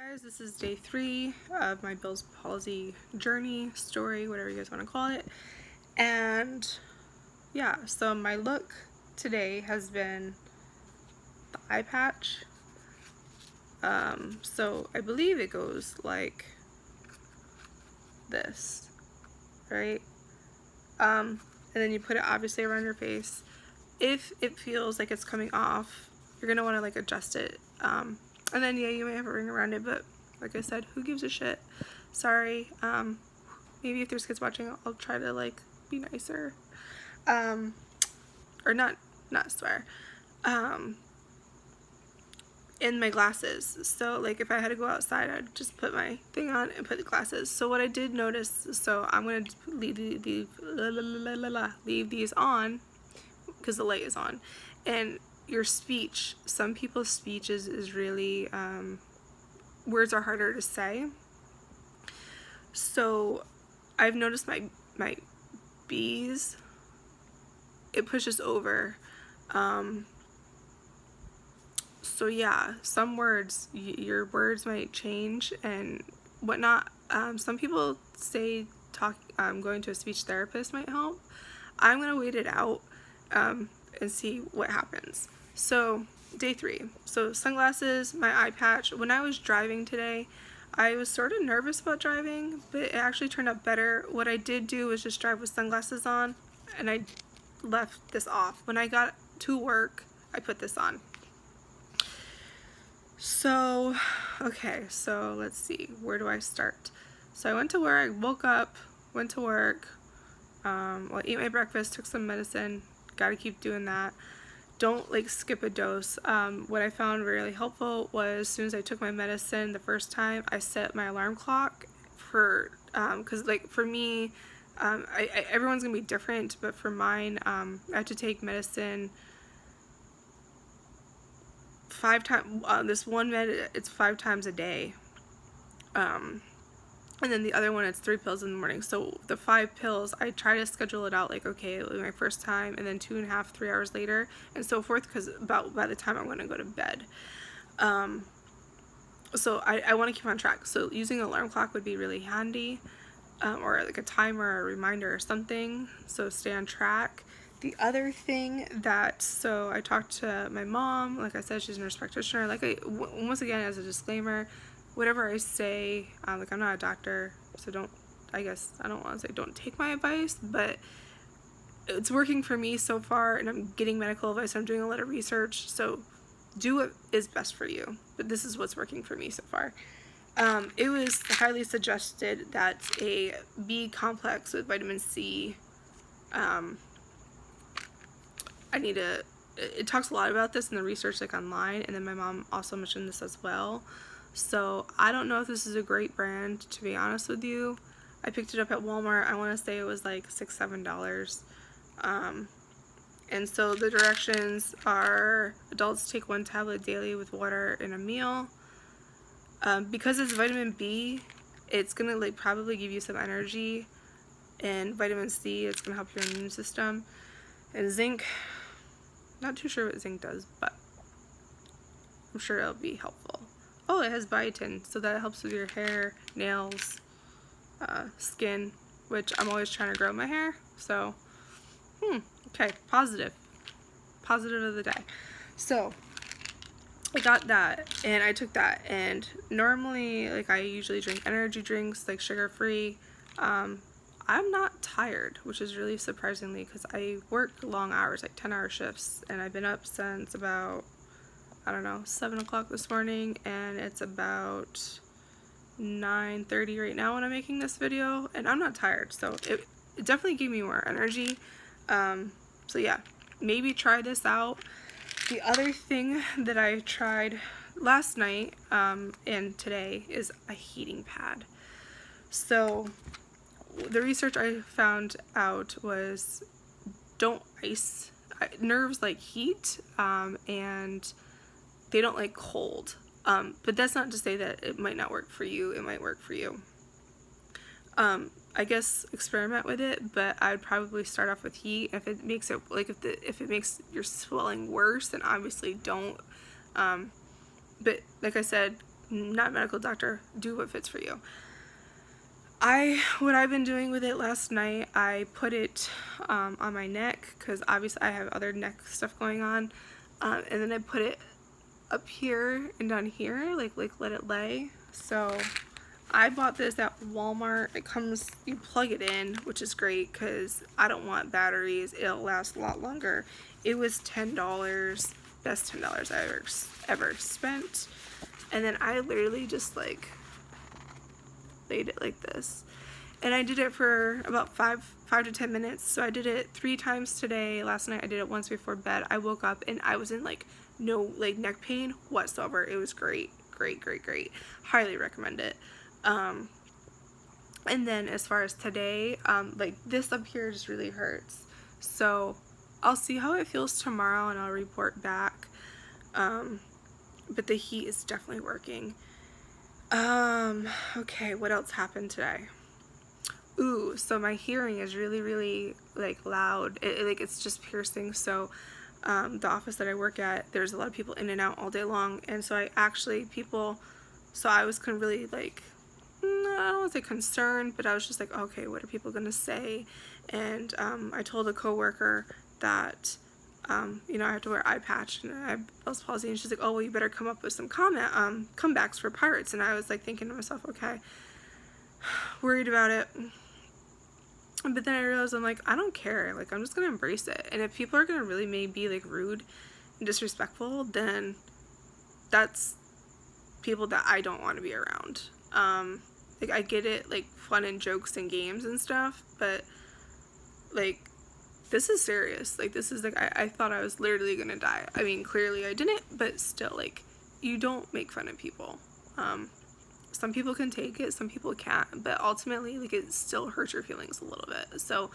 Guys, this is day 3 of my Bill's palsy journey, story, whatever you guys want to call it. And yeah, so my look today has been the eye patch. So I believe it goes like this, right? And then you put it obviously around your face. If it feels like it's coming off, you're gonna want to like adjust it. And then yeah, you may have a ring around it, but like I said, who gives a shit? Sorry. Maybe if there's kids watching, I'll try to like be nicer. Or not swear. In my glasses. So like if I had to go outside, I'd just put my thing on and put the glasses. So what I did notice, so I'm gonna leave these on because the light is on. And your speech, some people's speech is really, words are harder to say. So I've noticed my B's, it pushes over. So yeah, some words, your words might change and whatnot. Some people say going to a speech therapist might help. I'm gonna wait it out and see what happens. So day 3, so sunglasses, my eye patch. When I was driving today, I was sort of nervous about driving, but it actually turned out better. What I did do was just drive with sunglasses on, and I left this off. When I got to work, I put this on. So, okay, so let's see, where do I start? So I went to work, woke up, went to work, well, ate my breakfast, took some medicine, gotta keep doing that. Don't like skip a dose. What I found really helpful was as soon as I took my medicine the first time, I set my alarm clock for, cause like for me, everyone's gonna be different, but for mine, I have to take medicine 5 times, this one med, it's 5 times a day. And then the other one, it's 3 pills in the morning. So the 5 pills, I try to schedule it out like, okay, my first time, and then 2.5, 3 hours later, and so forth, because by the time I'm going to go to bed. So I want to keep on track. So using an alarm clock would be really handy, or like a timer or a reminder or something, so stay on track. The other thing that, so I talked to my mom, like I said, she's a nurse practitioner. Like once again, as a disclaimer, whatever I say, like I'm not a doctor, so don't, I guess I don't want to say don't take my advice, but it's working for me so far, and I'm getting medical advice. I'm doing a lot of research, so do what is best for you. But this is what's working for me so far. It was highly suggested that a B complex with vitamin C, it talks a lot about this in the research like online, and then my mom also mentioned this as well. So I don't know if this is a great brand, to be honest with you. I picked it up at Walmart. I want to say it was like $6-7. And so the directions are adults take 1 tablet daily with water in a meal. Because it's vitamin B, it's gonna like probably give you some energy, and vitamin C, it's gonna help your immune system. And zinc, not too sure what zinc does, but I'm sure it'll be helpful. Oh, it has biotin, so that helps with your hair, nails, skin, which I'm always trying to grow my hair. So, okay, positive of the day. So I got that, and I took that, and normally, like I usually drink energy drinks, like sugar-free. I'm not tired, which is really surprisingly, because I work long hours, like 10-hour shifts, and I've been up since about, I don't know, 7 o'clock this morning, and it's about 9:30 right now when I'm making this video, and I'm not tired, so it definitely gave me more energy. So yeah, maybe try this out. The other thing that I tried last night and today is a heating pad. So the research I found out was don't ice. Nerves like heat, and they don't like cold. But that's not to say that it might not work for you. It might work for you. I guess experiment with it, but I'd probably start off with heat. If it makes it like if it makes your swelling worse, then obviously don't. But like I said, not a medical doctor, do what fits for you. What I've been doing with it last night, I put it on my neck, because obviously I have other neck stuff going on, and then I put it up here and down here, like let it lay. So I bought this at Walmart. It comes, you plug it in, which is great because I don't want batteries. It'll last a lot longer. It was $10, best $10 I ever spent. And then I literally just like laid it like this, and I did it for about 5 to 10 minutes. So I did it 3 times today. Last night I did it once before bed. I woke up and I was in like no like neck pain whatsoever. It was great. Highly recommend it. And then as far as today, like this up here just really hurts, so I'll see how it feels tomorrow and I'll report back. But the heat is definitely working. Okay, what else happened today? Ooh, so my hearing is really like loud. It's just piercing. So the office that I work at, there's a lot of people in and out all day long, and so I was kind of really like, I don't want to say concerned, but I was just like, okay, what are people gonna say? And I told a coworker that you know, I have to wear eye patch and I have Bell's palsy, and she's like, oh well, you better come up with some comebacks for pirates. And I was like thinking to myself, okay, worried about it. But then I realized, I'm like, I don't care, like I'm just gonna embrace it. And if people are gonna really maybe like rude and disrespectful, then that's people that I don't want to be around. Like I get it, like fun and jokes and games and stuff, but like this is serious. Like this is like, I thought I was literally gonna die. I mean, clearly I didn't, but still, like, you don't make fun of people. Some people can take it, some people can't, but ultimately, like, it still hurts your feelings a little bit. So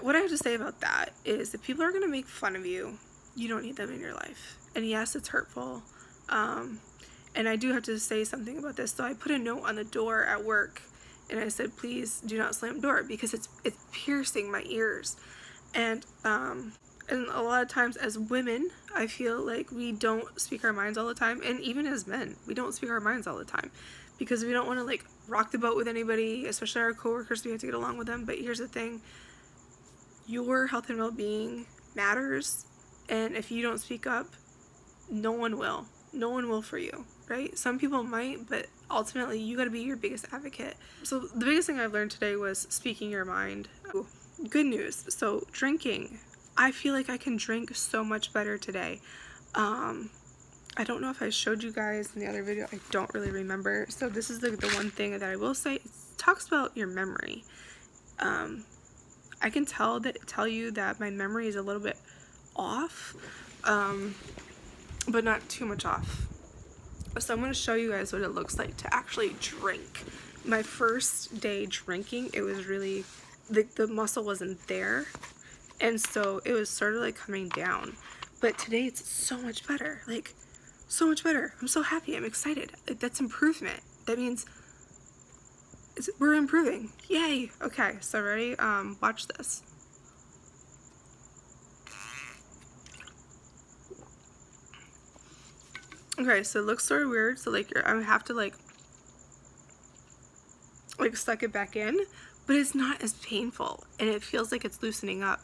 what I have to say about that is, if people are gonna make fun of you, you don't need them in your life. And yes, it's hurtful. And I do have to say something about this. So I put a note on the door at work, and I said, please do not slam the door, because it's piercing my ears. And a lot of times as women, I feel like we don't speak our minds all the time. And even as men, we don't speak our minds all the time, because we don't want to like rock the boat with anybody, especially our coworkers. We have to get along with them. But here's the thing, your health and well-being matters. And if you don't speak up, no one will. No one will for you, right? Some people might, but ultimately you got to be your biggest advocate. So the biggest thing I've learned today was speaking your mind. Ooh, good news. So drinking, I feel like I can drink so much better today. I don't know if I showed you guys in the other video. I don't really remember. So this is the one thing that I will say. It talks about your memory. I can tell you that my memory is a little bit off, but not too much off. So I'm going to show you guys what it looks like to actually drink. My first day drinking, it was really, the muscle wasn't there, and so it was sort of like coming down. But today it's so much better, like so much better. I'm so happy, I'm excited. Like, that's improvement. That means we're improving. Yay. Okay, so ready? Watch this. Okay, so it looks sort of weird. So like I have to like suck it back in, but it's not as painful, and it feels like it's loosening up.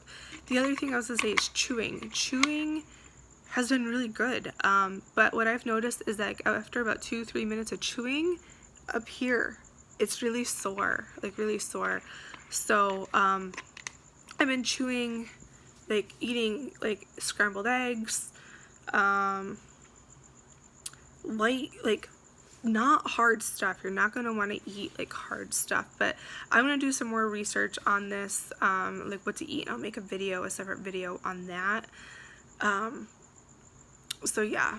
The other thing I was gonna say is chewing. Chewing has been really good, but what I've noticed is that after about 2-3 minutes of chewing, up here, it's really sore, like really sore. So I've been chewing, like eating like scrambled eggs, light, like not hard stuff. You're not going to want to eat like hard stuff, but I'm going to do some more research on this, like what to eat. I'll make a separate video on that. So yeah,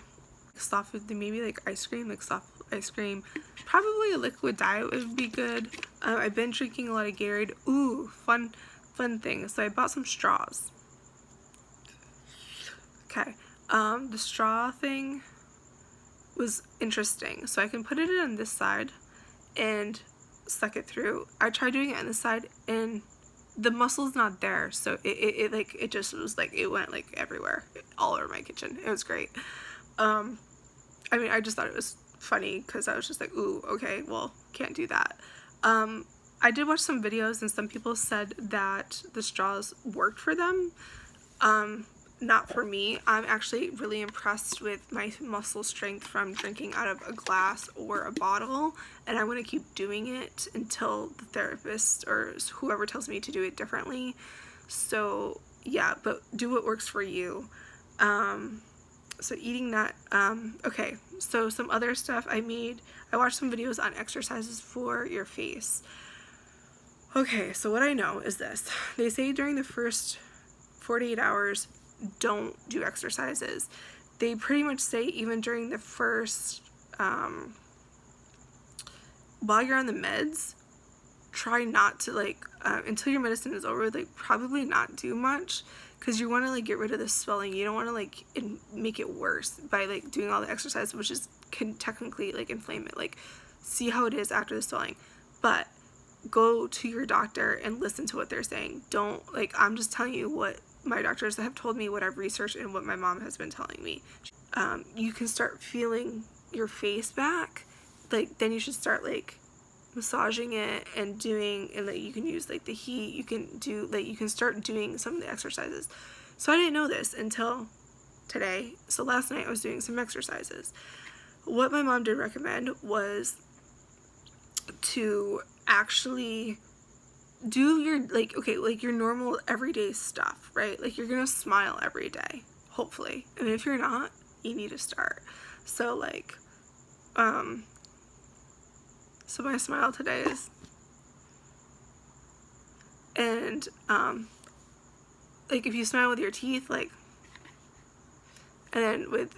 soft food, maybe like ice cream, like soft ice cream. Probably a liquid diet would be good. I've been drinking a lot of Gatorade. Ooh, fun thing. So I bought some straws. Okay, the straw thing was interesting. So I can put it on this side and suck it through. I tried doing it on this side and the muscle's not there, so it just was like, it went like everywhere, all over my kitchen. It was great. I mean, I just thought it was funny because I was just like, ooh, okay, well, can't do that. I did watch some videos and some people said that the straws worked for them. Not for me. I'm actually really impressed with my muscle strength from drinking out of a glass or a bottle, and I want to keep doing it until the therapist or whoever tells me to do it differently. So yeah, but do what works for you. So eating that, okay, so some other stuff I watched some videos on exercises for your face. Okay, so what I know is this. They say during the first 48 hours, don't do exercises. They pretty much say even during the first, while you're on the meds, try not to, like, until your medicine is over, like, probably not do much, because you want to, like, get rid of the swelling. You don't want to, like, make it worse by, like, doing all the exercise, which can technically, like, inflame it. Like, see how it is after the swelling. But go to your doctor and listen to what they're saying. Don't, like, I'm just telling you what my doctors have told me, what I've researched, and what my mom has been telling me. You can start feeling your face back. Like, then you should start, like, massaging it and doing, and like you can use like the heat, you can start doing some of the exercises. So I didn't know this until today. So last night I was doing some exercises. What my mom did recommend was to actually do your, like, okay, like your normal everyday stuff, right? Like you're gonna smile every day, hopefully. And if you're not, you need to start. So like, so my smile today is, and like if you smile with your teeth, like, and then with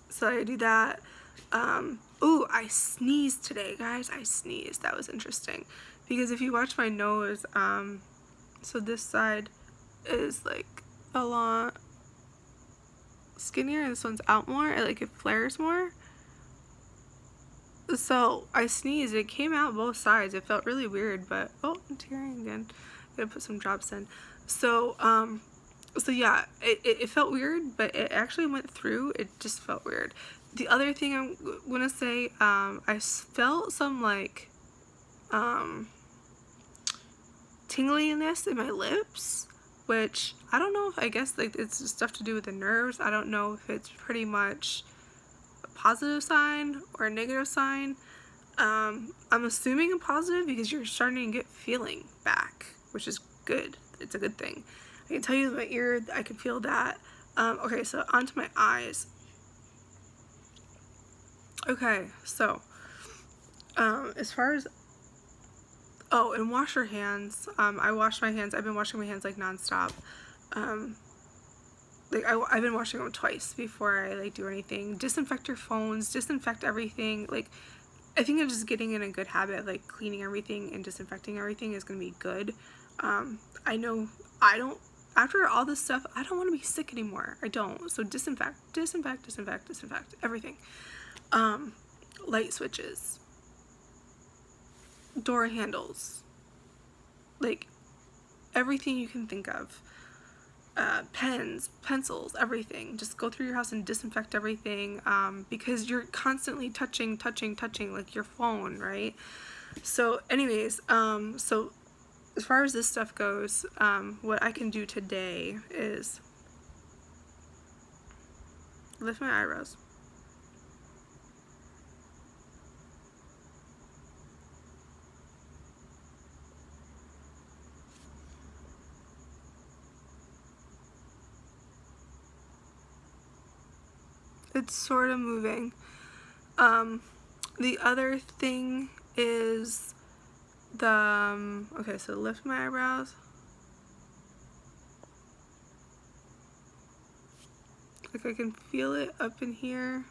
so I do that. Ooh, I sneezed today, guys. I sneezed. That was interesting because if you watch my nose, so this side is like a lot skinnier and this one's out more, like it flares more. So I sneezed, it came out both sides. It felt really weird, but oh, I'm tearing again. Gotta put some drops in. So so yeah, it felt weird, but it actually went through. It just felt weird. The other thing I'm gonna say, I felt some like tingliness in my lips, which I don't know if, I guess like it's stuff to do with the nerves. I don't know if it's pretty much a positive sign or a negative sign. I'm assuming a positive because you're starting to get feeling back, which is good. It's a good thing. I can tell you my ear, I can feel that. Okay, so onto my eyes. Okay, so as far as, oh, and wash your hands. I wash my hands. I've been washing my hands like nonstop. Like I've been washing them twice before I like do anything. Disinfect your phones. Disinfect everything. Like I think I'm just getting in a good habit of like cleaning everything and disinfecting everything is gonna be good. I know I don't. After all this stuff, I don't want to be sick anymore. I don't. So disinfect, disinfect, disinfect, disinfect everything. Light switches, door handles, like everything you can think of. Pens, pencils, everything. Just go through your house and disinfect everything, because you're constantly touching like your phone, right? So anyways, so as far as this stuff goes, what I can do today is lift my eyebrows. It's sort of moving. The other thing is the, okay, so lift my eyebrows. Like I can feel it up in here.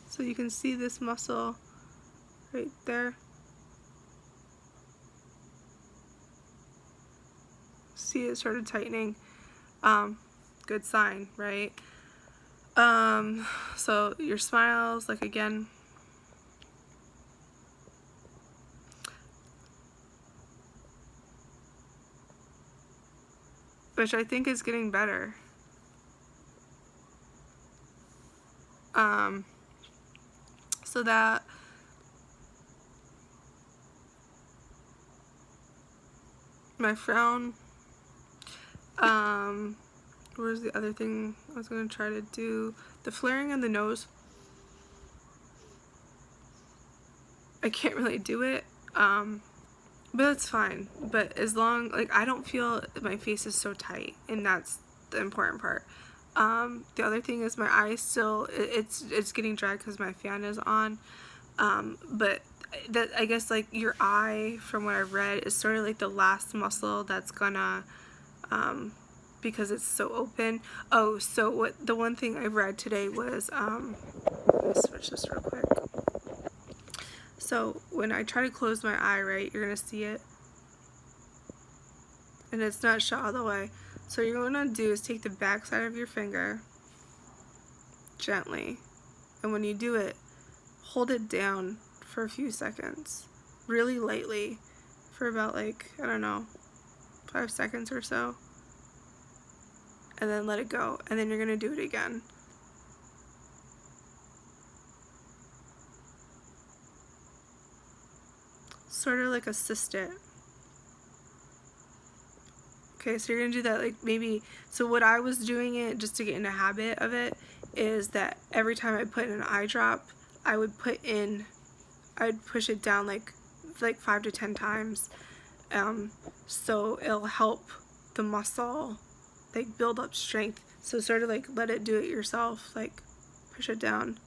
So you can see this muscle right there. See it started tightening. Good sign, right? So your smiles, like again, which I think is getting better. So that my frown, where's the other thing I was going to try to do? The flaring in the nose. I can't really do it, but that's fine. But as long, like, I don't feel my face is so tight, and that's the important part. The other thing is my eyes still, it's getting dry because my fan is on, but that, I guess, like, your eye, from what I've read, is sort of like the last muscle that's gonna, because it's so open. Oh, so what, the one thing I read today was, let me switch this real quick. So when I try to close my eye, right, you're gonna see it, and it's not shut all the way. So what you're gonna do is take the back side of your finger gently, and when you do it, hold it down for a few seconds, really lightly, for about, like, I don't know, 5 seconds or so, and then let it go, and then you're gonna do it again. Sort of like assist it. Okay, so you're gonna do that, like, maybe, so what I was doing it, just to get in a habit of it, is that every time I put in an eye drop, I would push it down like 5 to 10 times, so it'll help the muscle, like, build up strength. So sort of like let it do it yourself, like push it down.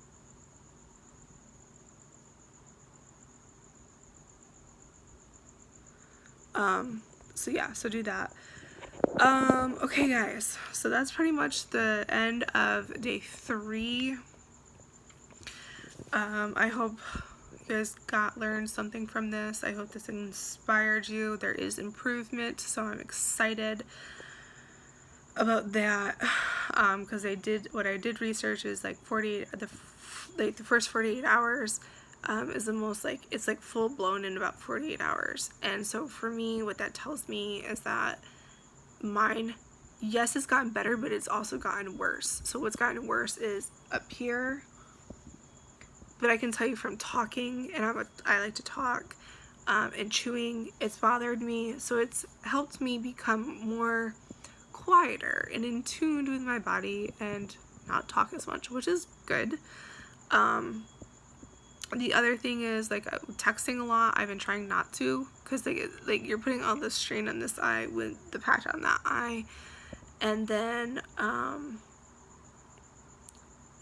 So yeah, so do that. Okay guys, so that's pretty much the end of day 3. I hope you guys learned something from this. I hope this inspired you. There is improvement, so I'm excited about that, because what I did research is, like, the first 48 hours is the most, like, it's like full blown in about 48 hours. And so for me, what that tells me is that mine, yes, it's gotten better, but it's also gotten worse. So what's gotten worse is up here, but I can tell you from talking, and I like to talk, and chewing, it's bothered me. So it's helped me become more quieter and in tune with my body and not talk as much, which is good. The other thing is, like, texting a lot. I've been trying not to, because like you're putting all this strain on this eye with the patch on that eye, and then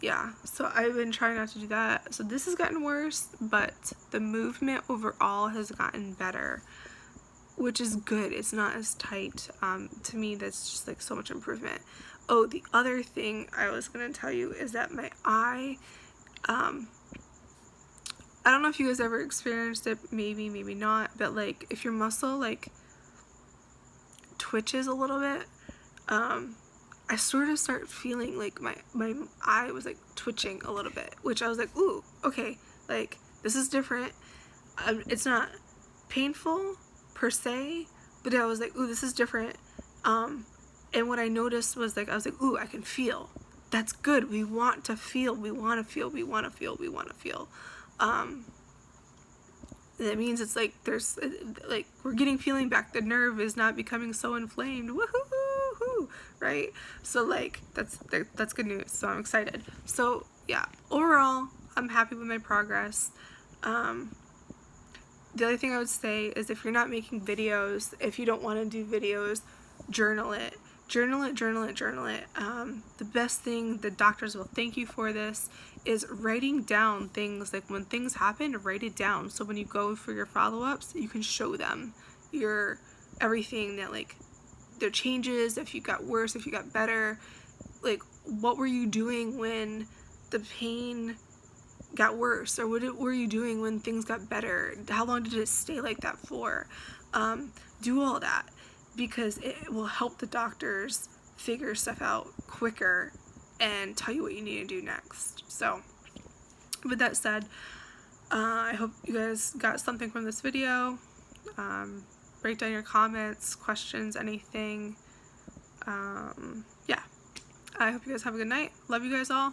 yeah, so I've been trying not to do that. So this has gotten worse, but the movement overall has gotten better, which is good. It's not as tight. To me, that's just, like, so much improvement. Oh, the other thing I was gonna tell you is that my eye, I don't know if you guys ever experienced it, maybe not, but, like, if your muscle, like, twitches a little bit, I sort of start feeling like my eye was, like, twitching a little bit, which I was like, ooh, okay, like, this is different. It's not painful per se, but I was like, ooh, this is different. And what I noticed was, like, I was like, ooh, I can feel. That's good. We want to feel. We want to feel. We want to feel. We want to feel. That means it's like there's, like, we're getting feeling back. The nerve is not becoming so inflamed. Woohoo! Right? So, like, that's good news. So I'm excited. So yeah, overall, I'm happy with my progress. The other thing I would say is, if you're not making videos, if you don't want to do videos, journal it. Journal it. The best thing, the doctors will thank you for this, is writing down things. Like, when things happen, write it down. So when you go for your follow-ups, you can show them everything that, like, their changes, if you got worse, if you got better, like, what were you doing when the pain got worse, or what were you doing when things got better? How long did it stay like that for? Do all that, because it will help the doctors figure stuff out quicker and tell you what you need to do next. So with that said, I hope you guys got something from this video. Write down your comments, questions, anything. Yeah. I hope you guys have a good night. Love you guys all.